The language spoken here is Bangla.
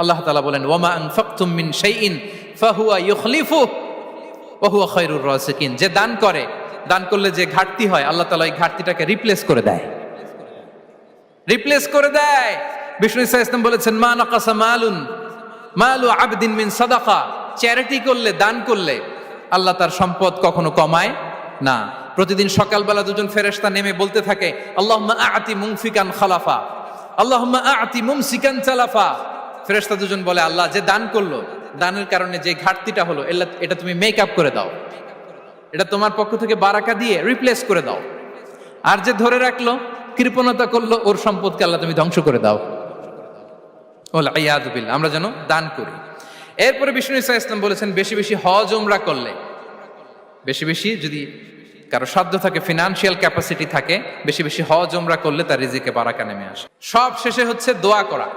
আল্লাহ তাআলা বলেন ওয়ামা আনফাকতুম মিন শাইইন ফাহুয়া ইউখলিফুহু ওয়া হুয়া খায়রুর রাযিকিন। যে দান করে, দান করলে যে ঘাটতি হয় আল্লাহ তাআলা এই ঘাটতিটাকে রিপ্লেস করে দেয়, রিপ্লেস করে দেয়। বিষ্ণু ইসা ইসলাম বলেছেন মা নাকাসা মালু আবদিন মিন সাদাকা। চ্যারিটি করলে, দান করলে আল্লাহ তার সম্পদ কখনো কমায় না। প্রতিদিন সকালবেলা দুজন ফেরেশতা নেমে বলতে থাকে আল্লাহুম্মা আ'তি মুনফিকান খালাফা, আল্লাহুম্মা আ'তি মুমসিকান চালাফা। ফেরেশতা দুজন বলে আল্লাহ, যে দান করলো, দানের কারণে যে ঘাটতিটা হলো এটা তুমি মেক আপ করে দাও, এটা তোমার পক্ষ থেকে বারাকা দিয়ে রিপ্লেস করে দাও। আর যে ধরে রাখলো, কৃপণতা করলো, ওর সম্পদকে আল্লাহ তুমি ধ্বংস করে দাও। আমরা যেন দান করি। এরপরে বিষ্ণু ইসা ইসলাম বলেছেন বেশি বেশি হজ উমরা করলে, বেশি বেশি যদি কারো সাধ্য থাকে, ফিনান্সিয়াল ক্যাপাসিটি থাকে, বেশি বেশি হজ উমরা করলে তার রিজিকে বারাকা নেমে আসে। সব শেষে হচ্ছে দোয়া করা।